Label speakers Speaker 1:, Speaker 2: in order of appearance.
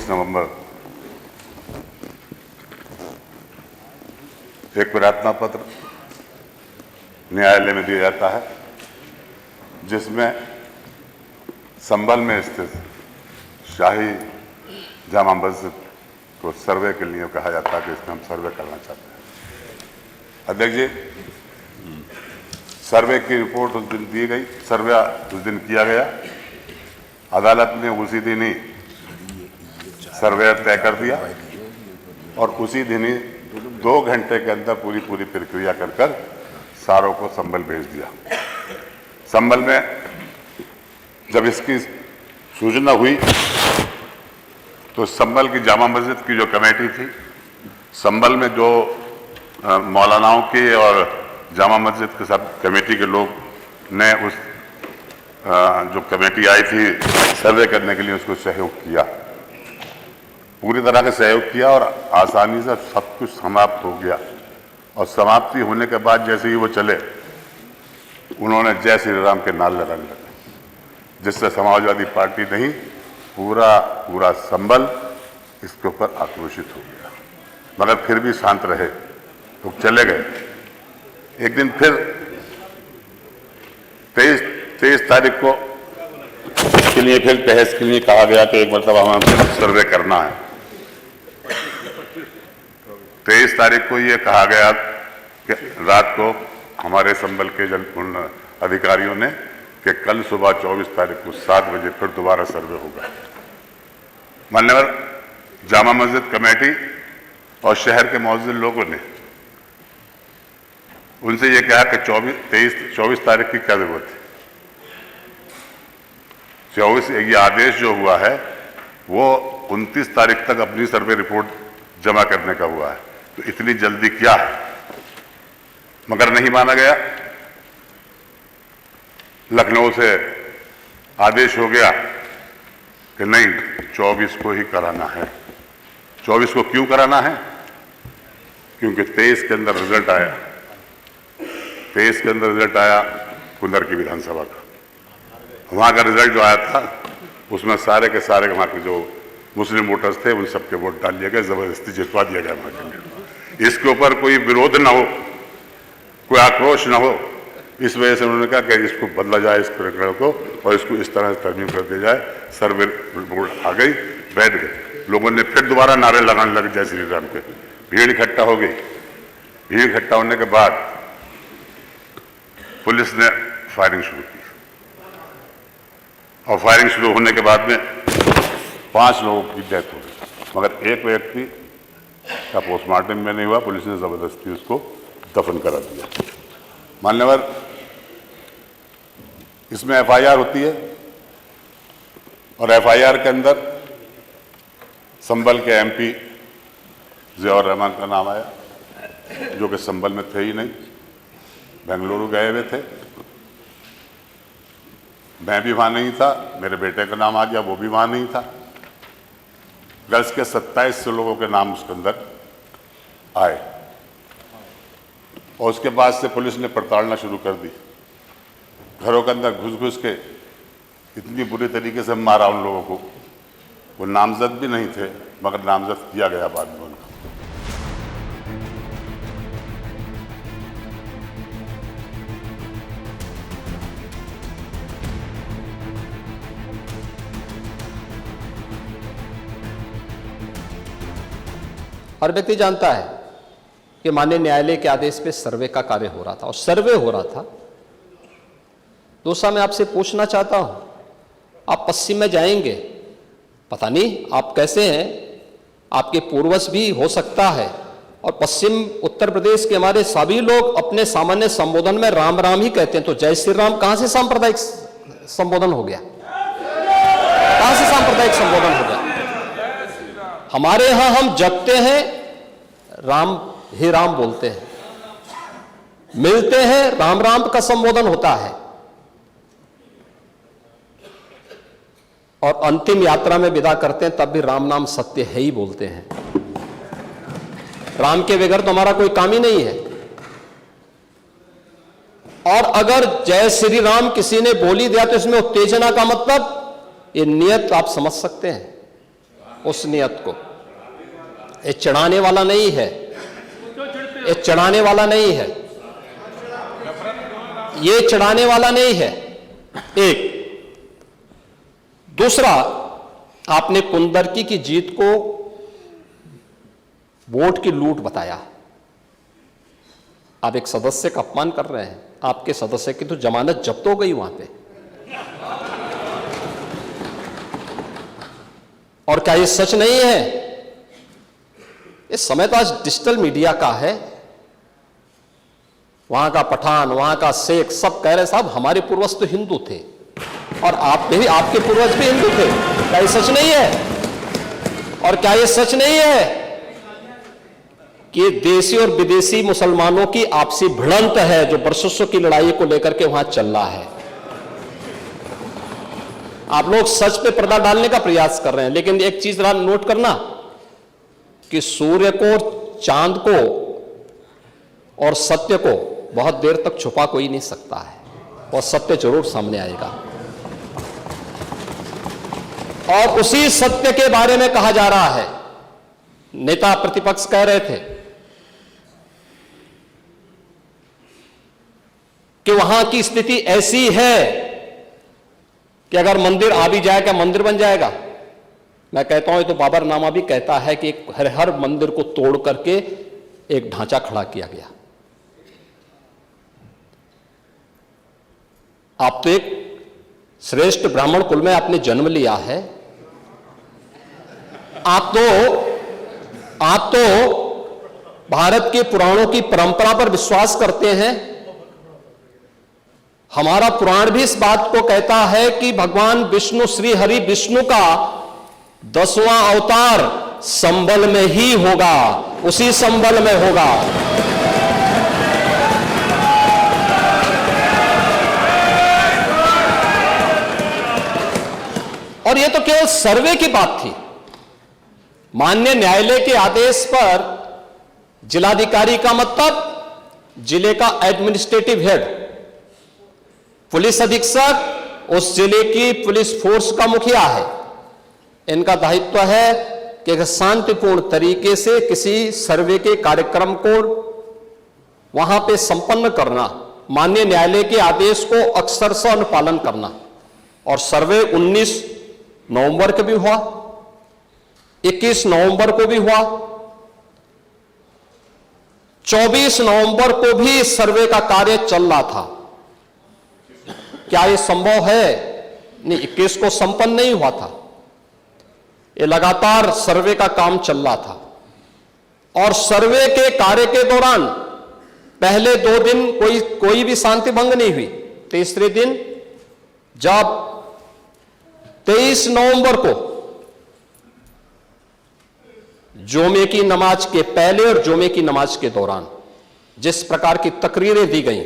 Speaker 1: नवंबर एक प्रार्थना पत्र न्यायालय में दिया जाता है, जिसमें संभल में स्थित शाही जामा मस्जिद को सर्वे के लिए कहा जाता है कि इसमें हम सर्वे करना चाहते हैं। अध्यक्ष जी, सर्वे की रिपोर्ट उस दिन दी गई, सर्वे उस दिन किया गया। अदालत ने उसी दिन ही सर्वे तय कर दिया और उसी दिन ही 2 घंटे के अंदर पूरी प्रक्रिया कर सारों को संभल भेज दिया। संभल में जब इसकी सूचना हुई तो संभल की जामा मस्जिद की जो कमेटी थी, संभल में जो मौलानाओं की और जामा मस्जिद के सब कमेटी के लोग ने उस जो कमेटी आई थी सर्वे करने के लिए उसको सहयोग किया, पूरी तरह से सहयोग किया और आसानी से सब कुछ समाप्त हो गया। और समाप्ति होने के बाद जैसे ही वो चले, उन्होंने जय श्री राम के नारे लगाने लगे, जिससे समाजवादी पार्टी नहीं पूरा संभल इसके ऊपर आक्रोशित हो गया। मगर फिर भी शांत रहे, तो चले गए। एक दिन फिर 23 तारीख को इसके लिए फिर बहस के लिए कहा गया कि एक मरतबा हमें सर्वे करना है। 23 तारीख को ये कहा गया कि रात को हमारे संभल के अधिकारियों ने कि कल सुबह 24 तारीख को 7 बजे फिर दोबारा सर्वे होगा। मान्यवर जामा मस्जिद कमेटी और शहर के मौजूद लोगों ने उनसे ये कहा कि 24 तारीख की क्या जरूरत है। 24 ये आदेश जो हुआ है वो 29 तारीख तक अपनी सर्वे रिपोर्ट जमा करने का हुआ है, तो इतनी जल्दी क्या है। मगर नहीं माना गया। लखनऊ से आदेश हो गया कि नहीं, 24 को ही कराना है। 24 को क्यों कराना है? क्योंकि 23 के अंदर रिजल्ट आया। 23 के अंदर रिजल्ट आया कुंदर की विधानसभा का। वहाँ का रिजल्ट जो आया था उसमें सारे के सारे वहाँ के जो मुस्लिम वोटर्स थे उन सबके वोट डाल दिए गए, जबरदस्ती जितवा दिया गया वहाँ के। इसके ऊपर कोई विरोध ना हो, कोई आक्रोश ना हो, इस वजह से उन्होंने कहा कि इसको बदला जाए, इस प्रकरण को, और इसको इस तरह से तरमीम कर दिया जाए। सर्वे रिपोर्ट आ गई, बैठ गए। लोगों ने फिर दोबारा नारे लगाने लगे जय श्री राम के। भीड़ इकट्ठा हो गई। भीड़ इकट्ठा होने के बाद पुलिस ने फायरिंग शुरू की और फायरिंग शुरू होने के बाद में 5 लोगों की डेथ हो गई, मगर एक व्यक्ति का पोस्टमार्टम में नहीं हुआ। पुलिस ने जबरदस्ती उसको दफन करा दिया। मान्यवर, इसमें एफआईआर होती है और एफआईआर के अंदर संभल के एमपी ज़ियाउर रहमान का नाम आया, जो कि संभल में थे ही नहीं, बेंगलुरु गए हुए थे। मैं भी वहाँ नहीं था, मेरे बेटे का नाम आ गया, वो भी वहाँ नहीं था। गर्ल्स के 27 लोगों के नाम उसके अंदर आए और उसके बाद से पुलिस ने पड़तालना शुरू कर दी। घरों के अंदर घुस के इतनी बुरी तरीके से मारा उन लोगों को। वो नामजद भी नहीं थे, मगर नामजद किया गया बाद में उनको।
Speaker 2: हर व्यक्ति जानता है कि माननीय न्यायालय के आदेश पे सर्वे का कार्य हो रहा था और सर्वे हो रहा था। दोस्तों, मैं आपसे पूछना चाहता हूं, आप पश्चिम में जाएंगे, पता नहीं आप कैसे हैं, आपके पूर्वज भी हो सकता है, और पश्चिम उत्तर प्रदेश के हमारे सभी लोग अपने सामान्य संबोधन में राम राम ही कहते हैं। तो जय श्री राम कहां से सांप्रदायिक संबोधन हो गया? कहां से सांप्रदायिक संबोधन हो गया? हमारे यहां हम जपते हैं, राम ही राम बोलते हैं, मिलते हैं, राम राम का संबोधन होता है, और अंतिम यात्रा में विदा करते हैं तब भी राम नाम सत्य है ही बोलते हैं। राम के बगैर तो हमारा कोई काम ही नहीं है। और अगर जय श्री राम किसी ने बोली दिया तो इसमें उत्तेजना का मतलब, ये नियत आप समझ सकते हैं। उस नियत को। ये चढ़ाने वाला नहीं है, ये चढ़ाने वाला नहीं है, ये चढ़ाने वाला नहीं है। एक दूसरा, आपने कुंदरकी की जीत को वोट की लूट बताया। आप एक सदस्य का अपमान कर रहे हैं। आपके सदस्य की तो जमानत जब्त हो गई वहां पे। और क्या ये सच नहीं है? इस समय तो आज डिजिटल मीडिया का है। वहां का पठान, वहां का शेख सब कह रहे साहब हमारे पूर्वज तो हिंदू थे और आप भी, आपके पूर्वज भी हिंदू थे। क्या ये सच नहीं है? और क्या ये सच नहीं है कि देशी और विदेशी मुसलमानों की आपसी भिड़ंत है जो वर्षों की लड़ाई को लेकर के वहां चल रहा है? आप लोग सच पे पर्दा डालने का प्रयास कर रहे हैं, लेकिन एक चीज जरा नोट करना कि सूर्य को, चांद को और सत्य को बहुत देर तक छुपा कोई नहीं सकता है, और सत्य जरूर सामने आएगा। और उसी सत्य के बारे में कहा जा रहा है। नेता प्रतिपक्ष कह रहे थे कि वहां की स्थिति ऐसी है कि अगर मंदिर आ भी जाएगा, मंदिर बन जाएगा। मैं कहता हूं, ये तो बाबरनामा भी कहता है कि हर मंदिर को तोड़ करके एक ढांचा खड़ा किया गया। आप तो एक श्रेष्ठ ब्राह्मण कुल में आपने जन्म लिया है। आप तो भारत के पुराणों की परंपरा पर विश्वास करते हैं। हमारा पुराण भी इस बात को कहता है कि भगवान विष्णु, श्री हरि विष्णु का 10वां अवतार संबल में ही होगा, उसी संबल में होगा। और यह तो केवल सर्वे की बात थी। माननीय न्यायालय के आदेश पर जिलाधिकारी का मतलब जिले का एडमिनिस्ट्रेटिव हेड, पुलिस अधीक्षक उस जिले की पुलिस फोर्स का मुखिया है। इनका दायित्व है कि शांतिपूर्ण तरीके से किसी सर्वे के कार्यक्रम को वहां पे संपन्न करना, माननीय न्यायालय के आदेश को अक्षरशः अनुपालन करना। और सर्वे 19 नवंबर को भी हुआ, 21 नवंबर को भी हुआ, 24 नवंबर को भी सर्वे का कार्य चल रहा था। क्या यह संभव है? नहीं, 21 को संपन्न नहीं हुआ था। ये लगातार सर्वे का काम चल रहा था। और सर्वे के कार्य के दौरान पहले 2 दिन कोई भी शांति भंग नहीं हुई। तीसरे दिन जब 23 नवंबर को जुमे की नमाज के पहले और जुमे की नमाज के दौरान जिस प्रकार की तकरीरें दी गई,